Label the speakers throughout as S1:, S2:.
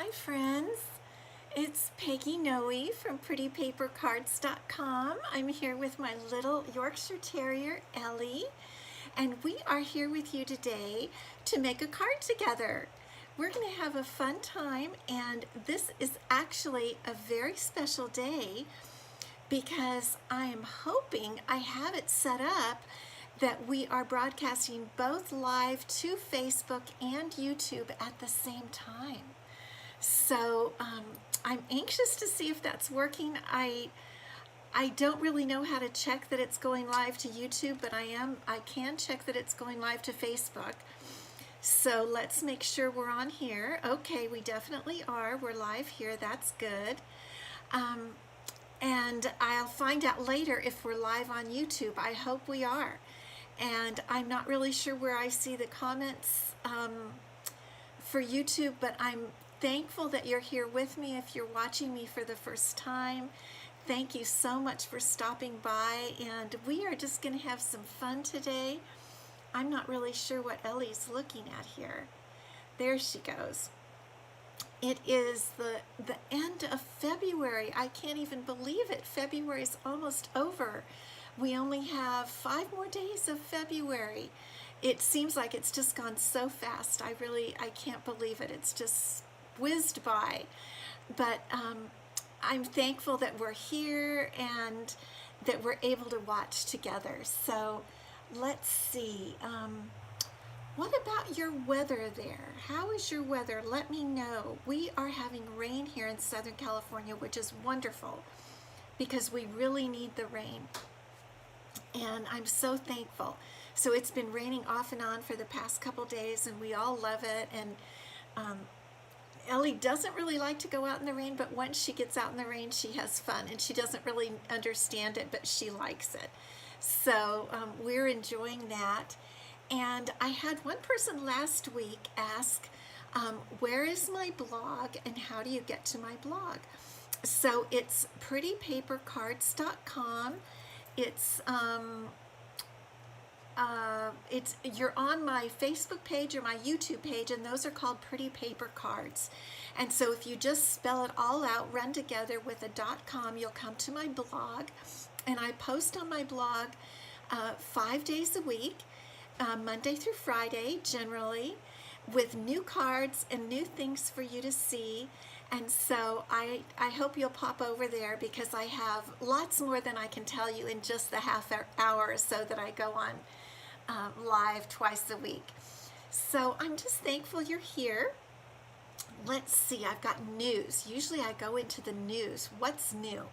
S1: Hi friends, it's Peggy Noe from PrettyPaperCards.com. I'm here with my little Yorkshire Terrier, Ellie, and we are here with you today to make a card together. We're going to have a fun time, and this is actually a very special day because I am hoping I have it set up that we are broadcasting both live to Facebook and YouTube at the same time. So I'm anxious to see if that's working. I don't really know how to check that it's going live to YouTube, but I can check that it's going live to Facebook. So let's make sure we're on here. Okay, we definitely are. We're live here. That's good. And I'll find out later if we're live on YouTube. I hope we are. And I'm not really sure where I see the comments for YouTube, but I'm thankful that you're here with me. If you're watching me for the first time, thank you so much for stopping by, and we are just going to have some fun today. I'm not really sure what Ellie's looking at here. There she goes. It is the end of February. I can't even believe it. February's almost over. We only have 5 more days of February. It seems like it's just gone so fast. I can't believe it. It's just whizzed by. But I'm thankful that we're here and that we're able to watch together. So let's see. What about your weather there? How is your weather? Let me know. We are having rain here in Southern California, which is wonderful because we really need the rain. And I'm so thankful. So it's been raining off and on for the past couple days, and we all love it. And Ellie doesn't really like to go out in the rain, but once she gets out in the rain, she has fun, and she doesn't really understand it, but she likes it. So we're enjoying that. And I had one person last week ask, where is my blog and how do you get to my blog? So it's prettypapercards.com. You're on my Facebook page or my YouTube page, and those are called Pretty Paper Cards. And so if you just spell it all out, run together with a .com, you'll come to my blog. And I post on my blog 5 days a week, Monday through Friday generally, with new cards and new things for you to see. And so I hope you'll pop over there because I have lots more than I can tell you in just the half hour or so that I go on live twice a week. So I'm just thankful you're here. Let's see, I've got news. Usually I go into the news. What's new?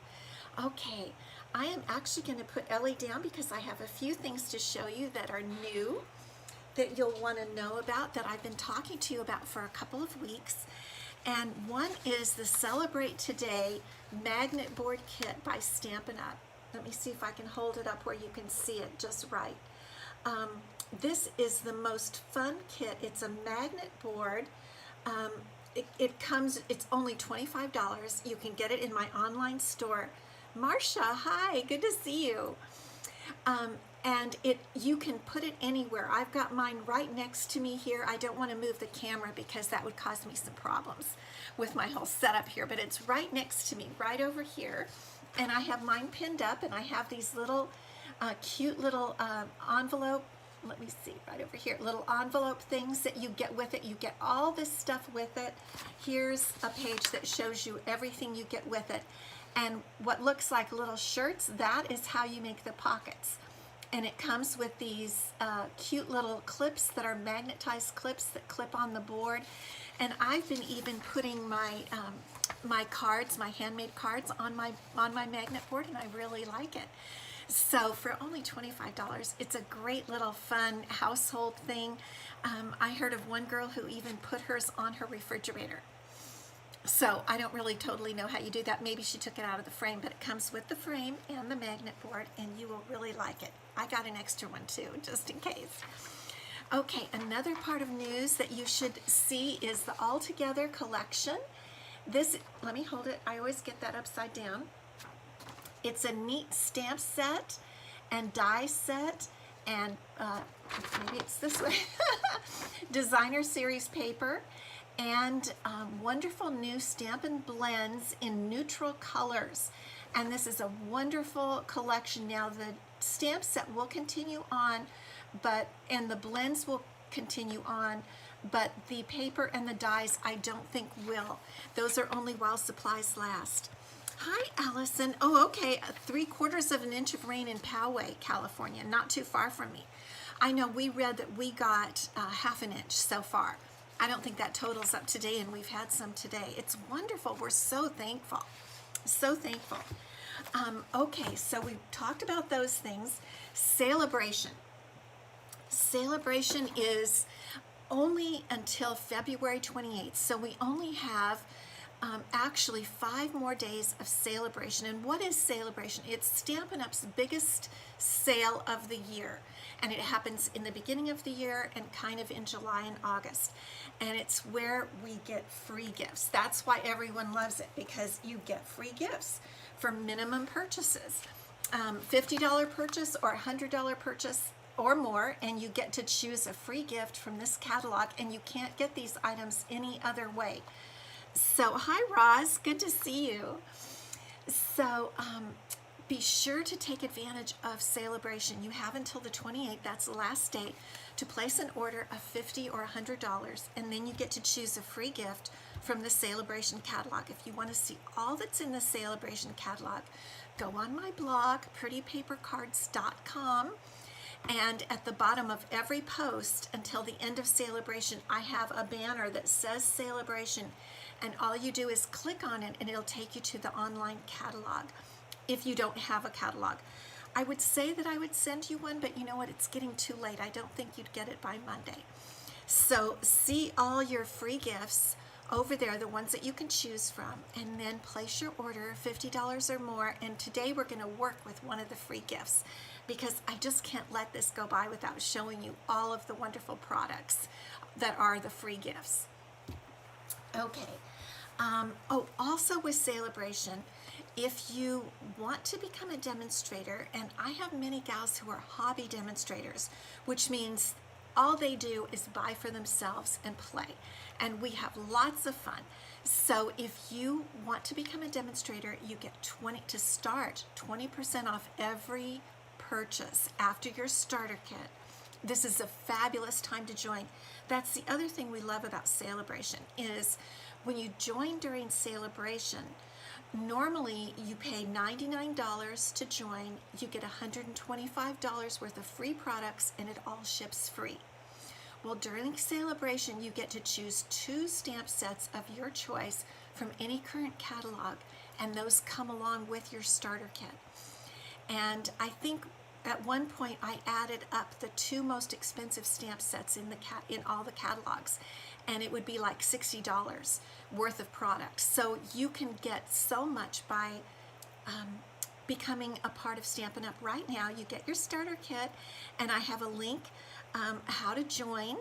S1: Okay, I am actually going to put Ellie down because I have a few things to show you that are new that you'll want to know about, that I've been talking to you about for a couple of weeks. And one is the Celebrate Today Magnet Board Kit by Stampin' Up. Let me see if I can hold it up where you can see it just right. This is the most fun kit. It's a magnet board. It's only $25. You can get it in my online store. Marcia, hi, good to see you. And you can put it anywhere. I've got mine right next to me here. I don't want to move the camera because that would cause me some problems with my whole setup here, but it's right next to me, right over here. And I have mine pinned up, and I have these little cute little envelope, let me see, right over here, little envelope things that you get with it. You get all this stuff with it. Here's a page that shows you everything you get with it. And what looks like little shirts, that is how you make the pockets. And it comes with these cute little clips that are magnetized clips that clip on the board. And I've been even putting my my cards, my handmade cards, on my magnet board, and I really like it. So for only $25, it's a great little fun household thing. I heard of one girl who even put hers on her refrigerator. So I don't really totally know how you do that. Maybe she took it out of the frame, but it comes with the frame and the magnet board, and you will really like it. I got an extra one too, just in case. Okay, another part of news that you should see is the All Together collection. This, let me hold it. I always get that upside down. It's a neat stamp set and die set, and maybe it's this way, designer series paper. and wonderful new Stampin' Blends in neutral colors. And this is a wonderful collection. Now the stamp set will continue on, and the blends will continue on, but the paper and the dies I don't think will. Those are only while supplies last. Hi, Allison. Oh, okay. 3/4 of an inch of rain in Poway, California, not too far from me. I know we read that we got 1/2 an inch so far. I don't think that totals up today, and we've had some today. It's wonderful. We're so thankful. So thankful. Okay, so we talked about those things. Celebration. Celebration is only until February 28th, so we only have actually 5 more days of Celebration. And what is Celebration? It's Stampin' Up's biggest sale of the year, and it happens in the beginning of the year and kind of in July and August, and it's where we get free gifts. That's why everyone loves it, because you get free gifts for minimum purchases. $50 purchase or $100 purchase or more, and you get to choose a free gift from this catalog, and you can't get these items any other way. So hi Roz, good to see you. So be sure to take advantage of Celebration. You have until the 28th, that's the last date, to place an order of $50 or $100, and then you get to choose a free gift from the Celebration catalog. If you want to see all that's in the Celebration catalog, go on my blog, prettypapercards.com, and at the bottom of every post until the end of Celebration, I have a banner that says Celebration, and all you do is click on it and it'll take you to the online catalog if you don't have a catalog. I would say that I would send you one, but you know what, it's getting too late. I don't think you'd get it by Monday. So see all your free gifts over there, the ones that you can choose from, and then place your order, $50 or more. And today we're going to work with one of the free gifts, because I just can't let this go by without showing you all of the wonderful products that are the free gifts. Okay. Oh, also with Celebration, if you want to become a demonstrator, and I have many gals who are hobby demonstrators, which means all they do is buy for themselves and play, and we have lots of fun. So if you want to become a demonstrator, you get 20% off every purchase after your starter kit. This is a fabulous time to join. That's the other thing we love about Celebration, is when you join during Celebration, normally you pay $99 to join, you get $125 worth of free products, and it all ships free. Well, during Celebration, you get to choose 2 stamp sets of your choice from any current catalog, and those come along with your starter kit. And I think at one point I added up the 2 most expensive stamp sets in all the catalogs, and it would be like $60 worth of product. So you can get so much by becoming a part of Stampin' Up! Right now. You get your starter kit, and I have a link how to join,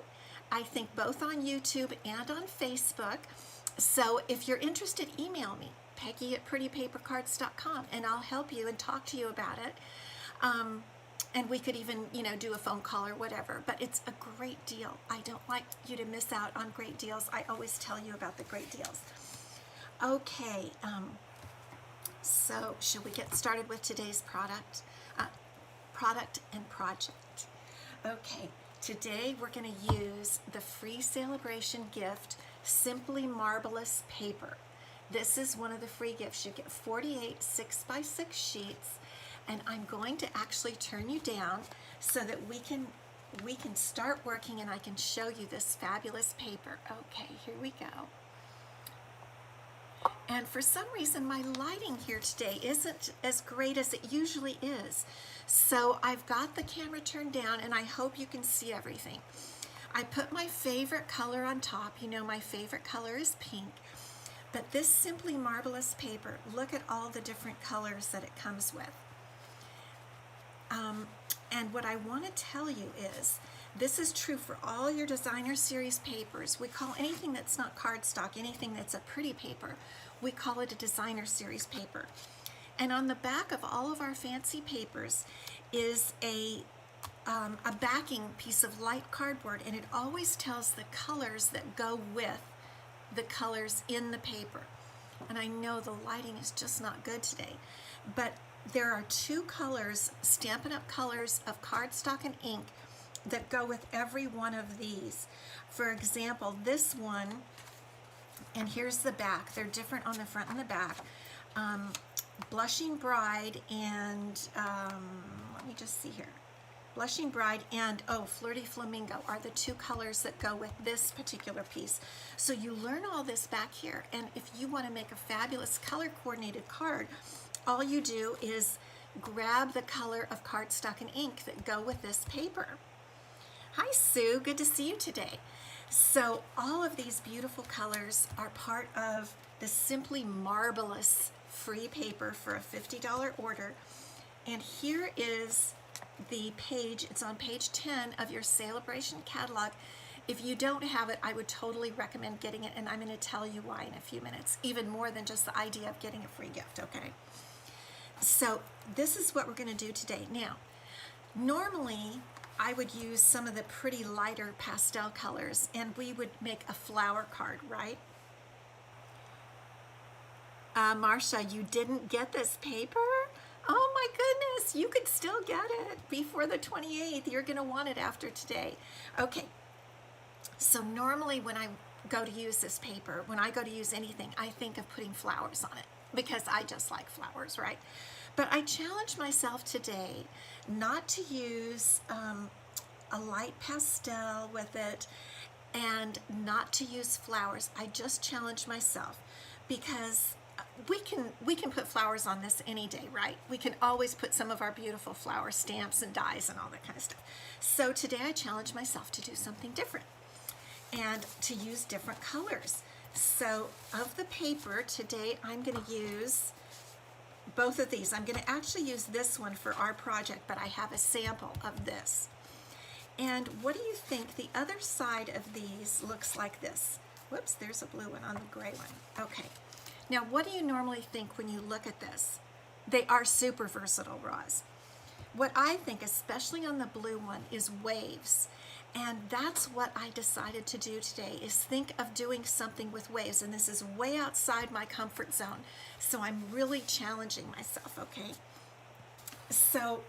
S1: I think both on YouTube and on Facebook. So if you're interested, email me, Peggy@prettypapercards.com, and I'll help you and talk to you about it. And we could even, do a phone call or whatever, but it's a great deal. I don't like you to miss out on great deals. I always tell you about the great deals. Okay, so should we get started with today's product and project? Okay, today we're going to use the free Celebration gift, Simply Marbelous paper. This is one of the free gifts. You get 48 6x6 sheets, and I'm going to actually turn you down so that we can start working, and I can show you this fabulous paper. Okay, here we go. And for some reason, my lighting here today isn't as great as it usually is. So I've got the camera turned down, and I hope you can see everything. I put my favorite color on top. You know my favorite color is pink. But this Simply Marbelous paper, look at all the different colors that it comes with. And what I want to tell you is, this is true for all your designer series papers. We call anything that's not cardstock, anything that's a pretty paper, we call it a designer series paper. And on the back of all of our fancy papers is a backing piece of light cardboard, and it always tells the colors that go with the colors in the paper. And I know the lighting is just not good today, but there are two colors, Stampin' Up! Colors of cardstock and ink that go with every one of these. For example, this one, and here's the back. They're different on the front and the back. Blushing Bride and, let me just see here. Blushing Bride and, Flirty Flamingo are the two colors that go with this particular piece. So you learn all this back here, and if you want to make a fabulous color coordinated card, all you do is grab the color of cardstock and ink that go with this paper. Hi Sue, good to see you today. So all of these beautiful colors are part of the Simply Marbelous free paper for a $50 order. And here is the page, it's on page 10 of your Celebration catalog. If you don't have it, I would totally recommend getting it, and I'm going to tell you why in a few minutes, even more than just the idea of getting a free gift, okay? So this is what we're going to do today. Now, normally I would use some of the pretty lighter pastel colors, and we would make a flower card, right? Marcia, you didn't get this paper? Oh my goodness, you could still get it before the 28th. You're going to want it after today. Okay, so normally when I go to use this paper, when I go to use anything, I think of putting flowers on it because I just like flowers, right? But I challenged myself today not to use a light pastel with it and not to use flowers. I just challenged myself because we can put flowers on this any day, right? We can always put some of our beautiful flower stamps and dies and all that kind of stuff. So today I challenged myself to do something different and to use different colors. So of the paper today, I'm going to use both of these. I'm going to actually use this one for our project, but I have a sample of this. And what do you think? The other side of these looks like this. Whoops, there's a blue one on the gray one. Okay. Now, what do you normally think when you look at this? They are super versatile, Roz. What I think, especially on the blue one, is waves. And that's what I decided to do today, is think of doing something with waves. And this is way outside my comfort zone. So I'm really challenging myself, okay? So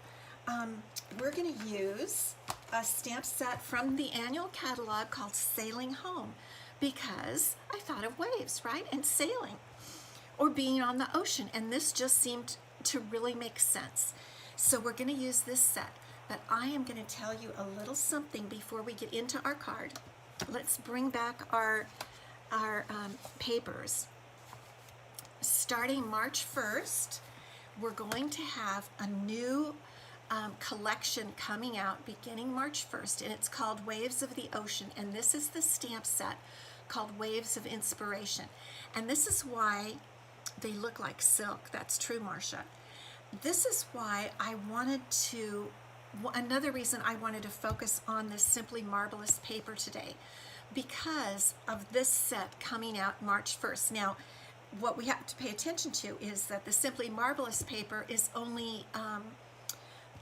S1: we're going to use a stamp set from the annual catalog called Sailing Home, because I thought of waves, right? And sailing, or being on the ocean. And this just seemed to really make sense. So we're going to use this set. But I am going to tell you a little something before we get into our card. Let's bring back our papers. Starting March 1st, we're going to have a new collection coming out beginning March 1st, and it's called Waves of the Ocean. And this is the stamp set called Waves of Inspiration. And this is why they look like silk. That's true, Marcia. This is why I wanted to, another reason I wanted to focus on this Simply Marbelous paper today, because of this set coming out March 1st. Now, what we have to pay attention to is that the Simply Marbelous paper is only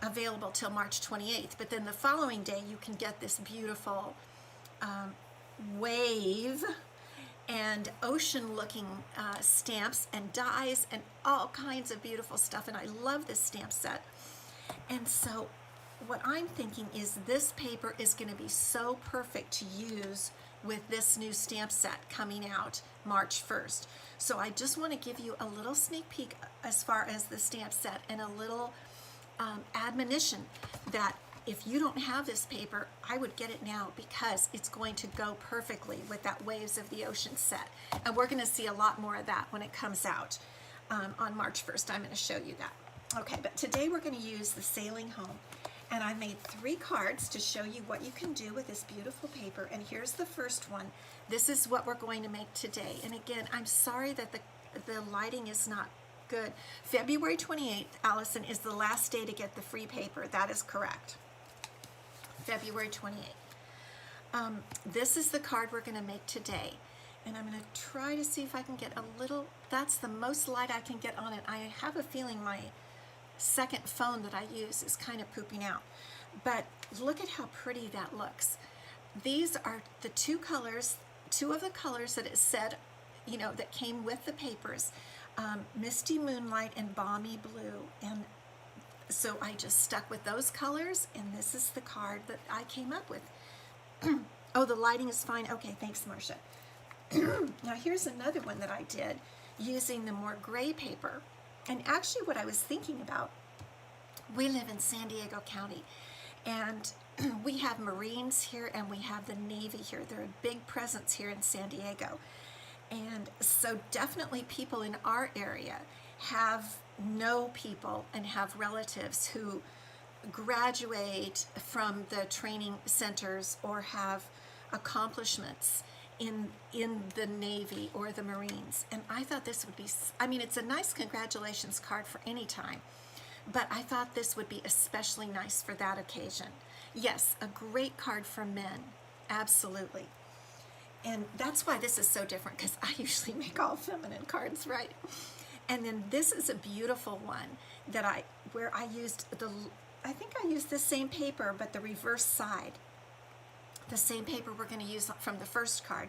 S1: available till March 28th, but then the following day you can get this beautiful wave and ocean looking stamps and dies and all kinds of beautiful stuff, and I love this stamp set. And so what I'm thinking is this paper is going to be so perfect to use with this new stamp set coming out March 1st. So I just want to give you a little sneak peek as far as the stamp set, and a little admonition that if you don't have this paper, I would get it now, because it's going to go perfectly with that Waves of the Ocean set. And we're going to see a lot more of that when it comes out on March 1st. I'm going to show you that. Okay, but today we're going to use the Sailing Home. And I made 3 cards to show you what you can do with this beautiful paper. And here's the first one. This is what we're going to make today. And again, I'm sorry that the lighting is not good. February 28th, Allison, is the last day to get the free paper. That is correct. February 28th. This is the card we're going to make today. And I'm going to try to see if I can get a little, that's the most light I can get on it. I have a feeling my second phone that I use is kind of pooping out. But look at how pretty that looks. These are the 2 colors two of the colors that it said, you know, that came with the papers, Misty Moonlight and Balmy Blue. And so I just stuck with those colors, and this is the card that I came up with. Oh, the lighting is fine. Okay, thanks, Marcia. Now here's another one that I did using the more gray paper. And actually what I was thinking about, we live in San Diego County, and we have Marines here and we have the Navy here. They're a big presence here in San Diego. And so definitely people in our area know people and have relatives who graduate from the training centers or have accomplishments in the Navy or the Marines. And I thought this would be, I mean, it's a nice congratulations card for any time, but I thought this would be especially nice for that occasion. Yes, a great card for men, absolutely. And that's why this is so different, because I usually make all feminine cards, right? And then this is a beautiful one that where I used I think I used the same paper, but the reverse side. The same paper we're going to use from the first card.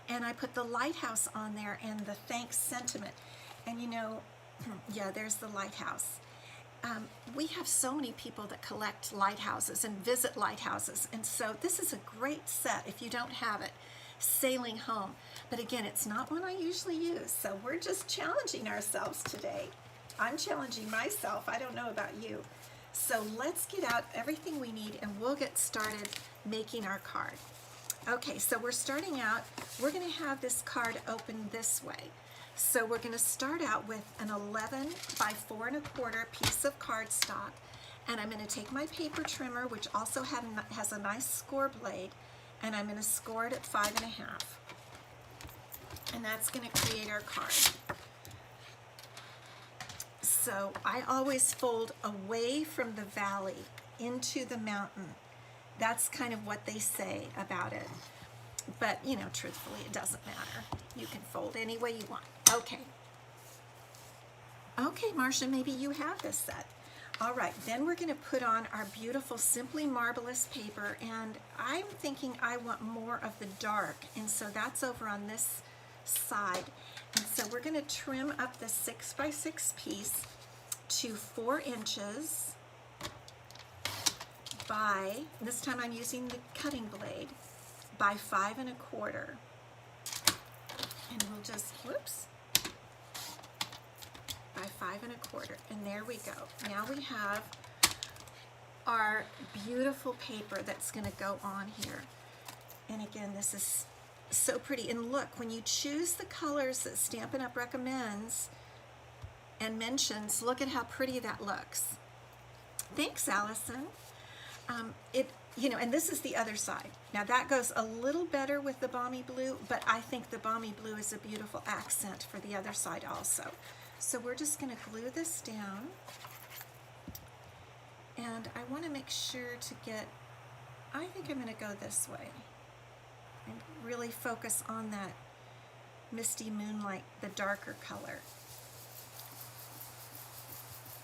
S1: And I put the lighthouse on there and the thanks sentiment. And you know, yeah, there's the lighthouse. We have so many people that collect lighthouses and visit lighthouses. And so this is a great set if you don't have it. Sailing Home. But again, it's not one I usually use. So we're just challenging ourselves today. I'm challenging myself. I don't know about you. So let's get out everything we need and we'll get started making our card. Okay, so we're starting out, we're going to have this card open this way. So we're going to start out with an 11 by 4 1/4 piece of cardstock, and I'm going to take my paper trimmer, which also has a nice score blade, and I'm going to score it at 5 1/2. And that's going to create our card. So I always fold away from the valley into the mountain. That's kind of what they say about it. But, you know, truthfully, it doesn't matter. You can fold any way you want. Okay. Okay, Marcia, maybe you have this set. All right, then we're going to put on our beautiful Simply Marbelous paper, and I'm thinking I want more of the dark, and so that's over on this side. And so we're going to trim up the 6 by 6 piece to 4 inches by, this time I'm using the cutting blade, by 5 1/4. And we'll just, whoops, by 5 1/4. And there we go. Now we have our beautiful paper that's going to go on here. And again, this is so pretty. And look, when you choose the colors that Stampin' Up! Recommends and mentions, look at how pretty that looks. Thanks, Allison. You know, and this is the other side. Now that goes a little better with the Balmy Blue, but I think the Balmy Blue is a beautiful accent for the other side also. So we're just going to glue this down. And I want to make sure to get, I think I'm going to go this way and really focus on that Misty Moonlight, the darker color.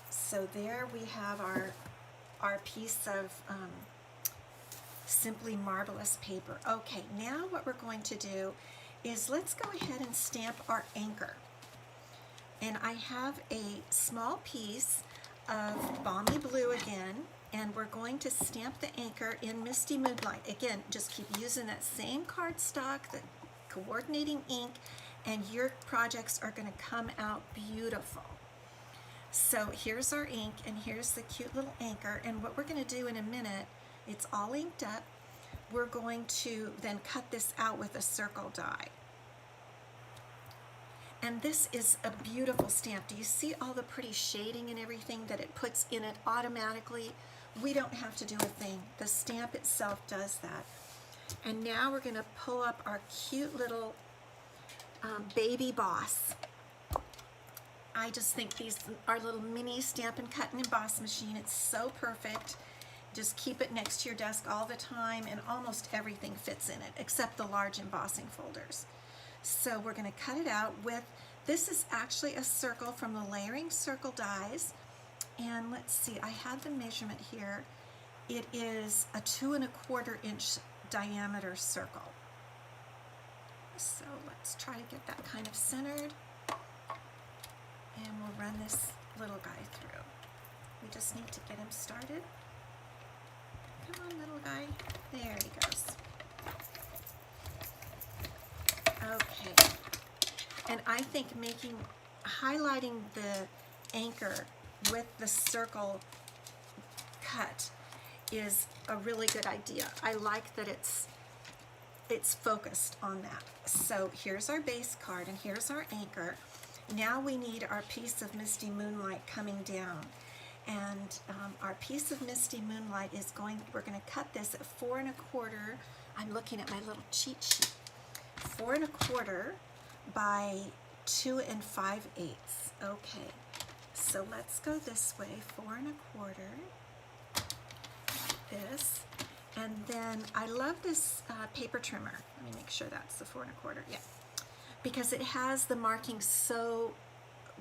S1: So there we have our piece of Simply Marbelous paper. Okay, now what we're going to do is let's go ahead and stamp our anchor. And I have a small piece of Balmy Blue again, and we're going to stamp the anchor in Misty Moonlight. Again, just keep using that same cardstock, the coordinating ink, and your projects are going to come out beautiful. So here's our ink, and here's the cute little anchor, and what we're going to do in a minute, it's all inked up, we're going to then cut this out with a circle die. And this is a beautiful stamp. Do you see all the pretty shading and everything that it puts in it automatically? We don't have to do a thing. The stamp itself does that. And now we're going to pull up our cute little baby boss. I just think these are little mini Stampin' Cut and Emboss machine. It's so perfect. Just keep it next to your desk all the time, and almost everything fits in it except the large embossing folders. So we're going to cut it out with, this is actually a circle from the Layering Circle dies, and let's see, I had the measurement here. It is a 2 1/4 inch diameter circle. So let's try to get that kind of centered. And we'll run this little guy through. We just need to get him started. Come on, little guy. There he goes. Okay. And I think highlighting the anchor with the circle cut is a really good idea. I like that it's focused on that. So here's our base card and here's our anchor. Now we need our piece of Misty Moonlight coming down. And our piece of Misty Moonlight is we're going to cut this at 4 1/4. I'm looking at my little cheat sheet. 4 1/4 by 2 5/8. Okay, so let's go this way, 4 1/4. This, and then I love this paper trimmer. Let me make sure that's the 4 1/4. Yeah, because it has the marking so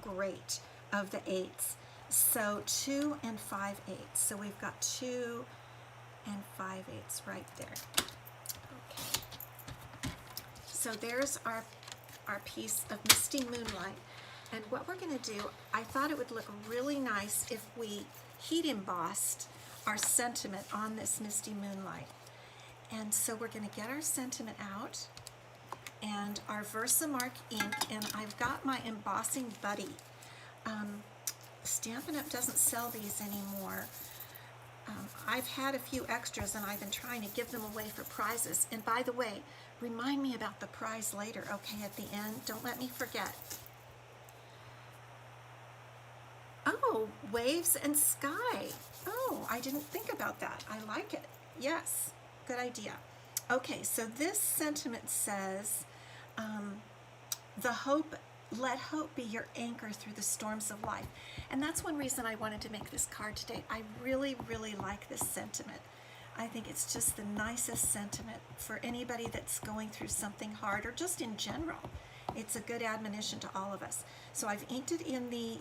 S1: great of the 8ths. So 2 5/8. So we've got 2 5/8 right there. Okay. So there's our piece of Misty Moonlight. And what we're going to do, I thought it would look really nice if we heat embossed our sentiment on this Misty Moonlight. And so we're going to get our sentiment out and our Versamark ink, and I've got my embossing buddy. Stampin' Up! Doesn't sell these anymore. I've had a few extras and I've been trying to give them away for prizes. And by the way, remind me about the prize later, okay, at the end. Don't let me forget. Oh, waves and sky. Oh, I didn't think about that. I like it. Yes, good idea. Okay, so this sentiment says, let hope be your anchor through the storms of life. And that's one reason I wanted to make this card today. I really, really like this sentiment. I think it's just the nicest sentiment for anybody that's going through something hard, or just in general. It's a good admonition to all of us. So I've inked it in the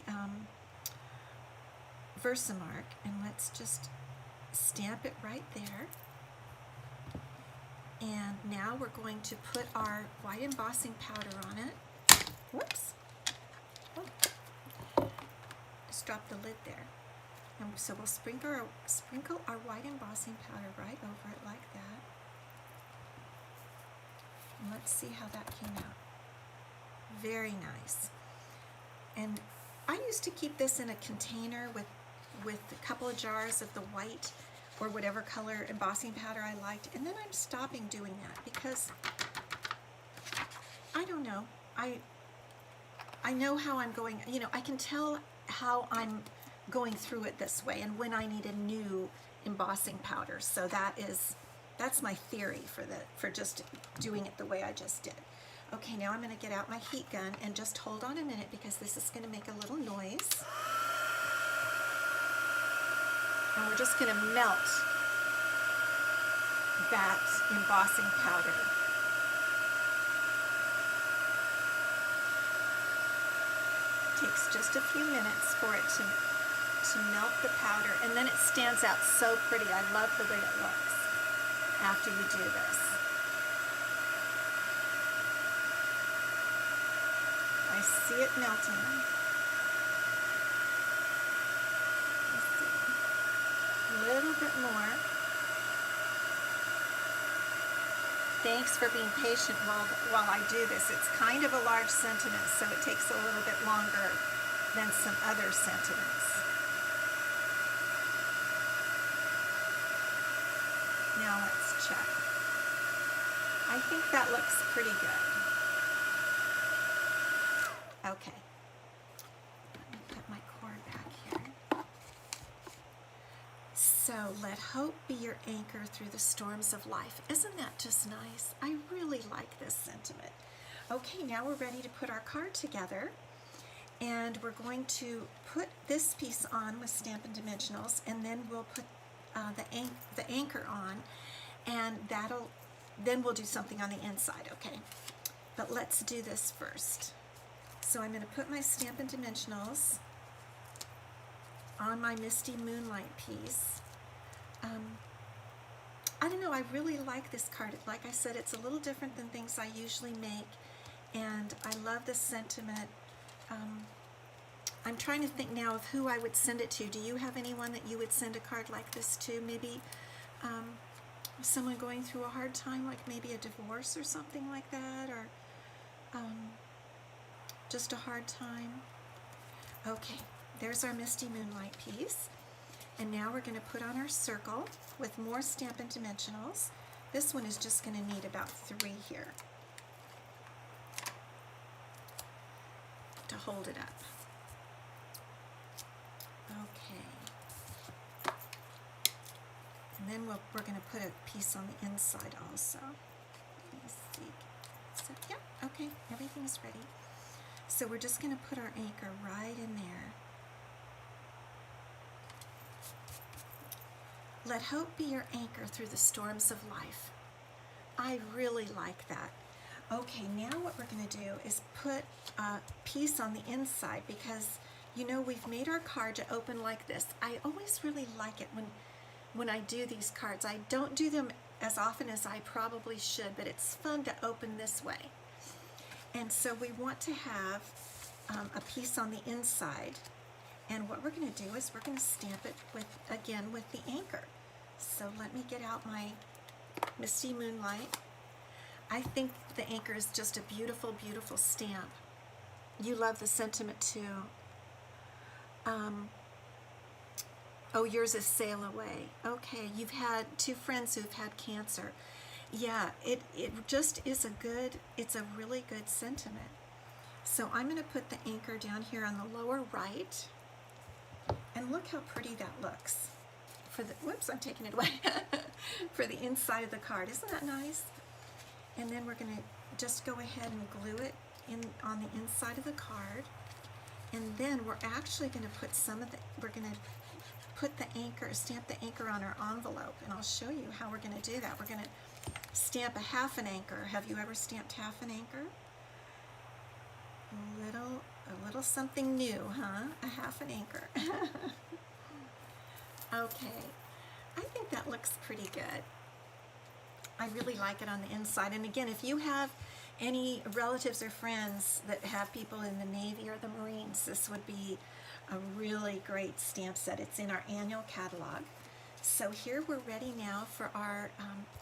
S1: Versamark, and let's just stamp it right there. And now we're going to put our white embossing powder on it. Whoops. Oh. Just dropped the lid there. And so we'll sprinkle our white embossing powder right over it like that. And let's see how that came out. Very nice. And I used to keep this in a container with a couple of jars of the white or whatever color embossing powder I liked, and then I'm stopping doing that because I don't know. I know how I'm going, you know, I can tell how I'm going through it this way and when I need a new embossing powder. So that's my theory for just doing it the way I just did. Okay, now I'm going to get out my heat gun and just hold on a minute because this is going to make a little noise. And we're just going to melt that embossing powder. Takes just a few minutes for it to melt the powder, and then it stands out so pretty. I love the way it looks after you do this. I see it melting. Let's see. A little bit more. Thanks for being patient while I do this. It's kind of a large sentiment, so it takes a little bit longer than some other sentiments. Now let's check. I think that looks pretty good. Okay. Let me put my cord back here. So, let hope be your anchor through the storms of life. Isn't that just nice? I really like this sentiment. Okay, now we're ready to put our card together. And we're going to put this piece on with Stampin' Dimensionals, and then we'll put the anchor on, and then we'll do something on the inside, okay? But let's do this first. So I'm going to put my Stampin' Dimensionals on my Misty Moonlight piece. I don't know, I really like this card. Like I said, it's a little different than things I usually make, and I love the sentiment. I'm trying to think now of who I would send it to. Do you have anyone that you would send a card like this to? Maybe someone going through a hard time, like maybe a divorce or something like that, or just a hard time. Okay, there's our Misty Moonlight piece. And now we're going to put on our circle with more Stampin' Dimensionals. This one is just going to need about 3 here to hold it up. Okay. And then we're going to put a piece on the inside also. Let me see. So, yeah, okay, everything's ready. So we're just going to put our anchor right in there. Let hope be your anchor through the storms of life. I really like that. Okay, now what we're going to do is put a piece on the inside, because you know we've made our card to open like this. I always really like it when I do these cards. I don't do them as often as I probably should, but it's fun to open this way. And so we want to have a piece on the inside. And what we're going to do is we're going to stamp it with the anchor. So let me get out my Misty Moonlight. I think the anchor is just a beautiful, beautiful stamp. You love the sentiment too. Oh, yours is Sail Away. Okay, you've had 2 friends who've had cancer. Yeah, it just is it's a really good sentiment. So I'm going to put the anchor down here on the lower right. And look how pretty that looks. Whoops, I'm taking it away. For the inside of the card. Isn't that nice? And then we're going to just go ahead and glue it on the inside of the card. And then we're actually going to put we're going to put the anchor, stamp the anchor on our envelope. And I'll show you how we're going to do that. We're going to stamp a half an anchor. Have you ever stamped half an anchor? A little something new, huh? A half an anchor. Okay, I think that looks pretty good. I really like it on the inside. And again, if you have any relatives or friends that have people in the Navy or the Marines, this would be a really great stamp set. It's in our annual catalog. So here we're ready now for our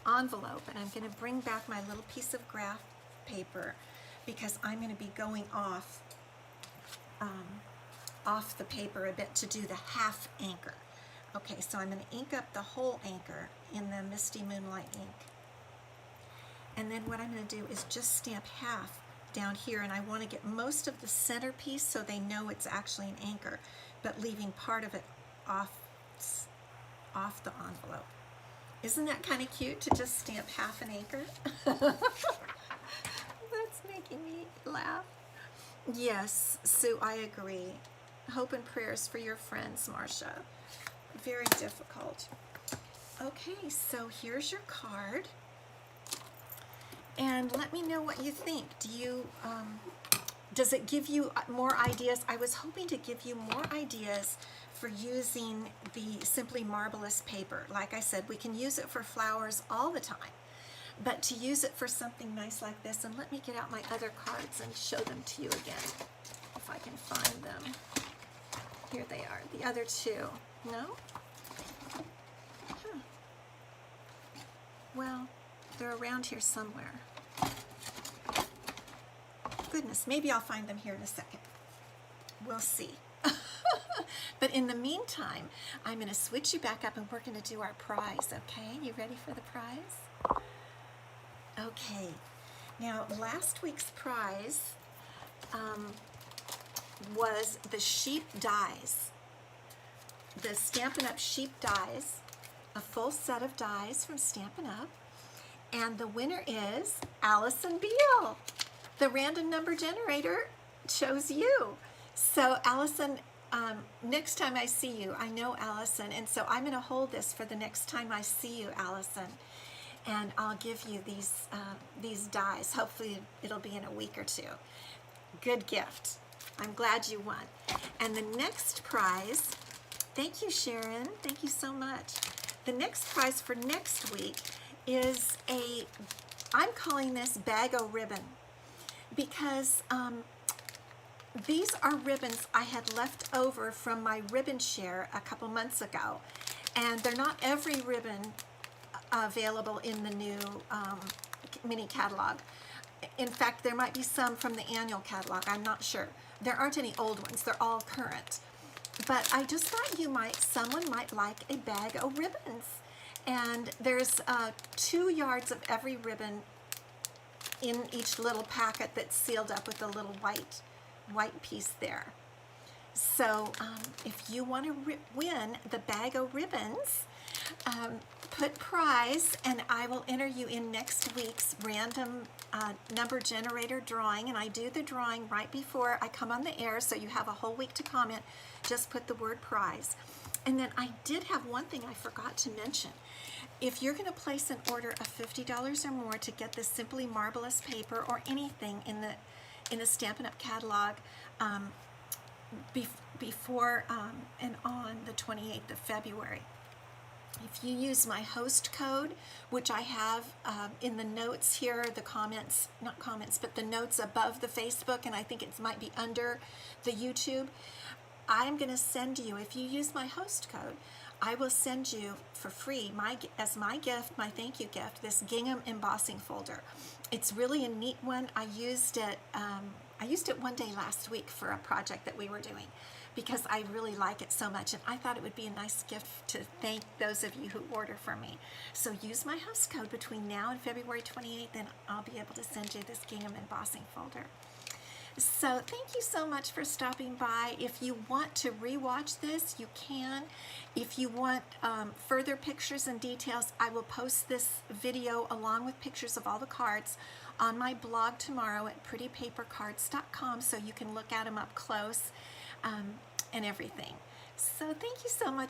S1: envelope, and I'm going to bring back my little piece of graph paper, because I'm going to be going off the paper a bit to do the half anchor. Okay, so I'm going to ink up the whole anchor in the Misty Moonlight ink. And then what I'm going to do is just stamp half down here, and I want to get most of the center piece so they know it's actually an anchor, but leaving part of it off the envelope. Isn't that kind of cute to just stamp half an anchor? That's making me laugh. Yes, Sue, I agree. Hope and prayers for your friends, Marcia. Very difficult. Okay, so here's your card. And let me know what you think. Does it give you more ideas? I was hoping to give you more ideas for using the Simply Marbelous paper. Like I said, we can use it for flowers all the time. But to use it for something nice like this, and let me get out my other cards and show them to you again, if I can find them. Here they are, the other 2. No? Huh. Well, they're around here somewhere. Goodness, maybe I'll find them here in a second. We'll see. But in the meantime, I'm going to switch you back up and we're going to do our prize, okay? You ready for the prize? Okay. Now, last week's prize was the sheep dies. The Stampin' Up! Sheep dies, a full set of dies from Stampin' Up! And the winner is Allison Beal. The random number generator chose you. So Allison, next time I see you, I know Allison, and so I'm going to hold this for the next time I see you, Allison. And I'll give you these dies. Hopefully it'll be in a week or 2. Good gift. I'm glad you won. And the next prize, thank you, Sharon. Thank you so much. The next prize for next week is I'm calling this Bag-O ribbon, because these are ribbons I had left over from my ribbon share a couple months ago, and they're not every ribbon available in the new mini catalog. In fact, there might be some from the annual catalog, I'm not sure. There aren't any old ones, they're all current. But I just thought someone might like a bag of ribbons. And there's 2 yards of every ribbon in each little packet that's sealed up with a little white piece there. So if you want to win the bag of ribbons, put prize, and I will enter you in next week's random number generator drawing. And I do the drawing right before I come on the air, so you have a whole week to comment. Just put the word prize. And then I did have one thing I forgot to mention. If you're going to place an order of $50 or more to get this Simply Marbelous paper or anything in the Stampin' Up! Catalog before and on the 28th of February, if you use my host code, which I have in the notes here, the comments, not comments, but the notes above the Facebook, and I think it might be under the YouTube, I'm going to send you, if you use my host code, I will send you for free, as my gift, my thank you gift, this gingham embossing folder. It's really a neat one. I used it one day last week for a project that we were doing, because I really like it so much, and I thought it would be a nice gift to thank those of you who order from me. So use my host code between now and February 28th, and I'll be able to send you this gingham embossing folder. So thank you so much for stopping by. If you want to rewatch this, you can. If you want further pictures and details, I will post this video along with pictures of all the cards on my blog tomorrow at prettypapercards.com, so you can look at them up close and everything. So thank you so much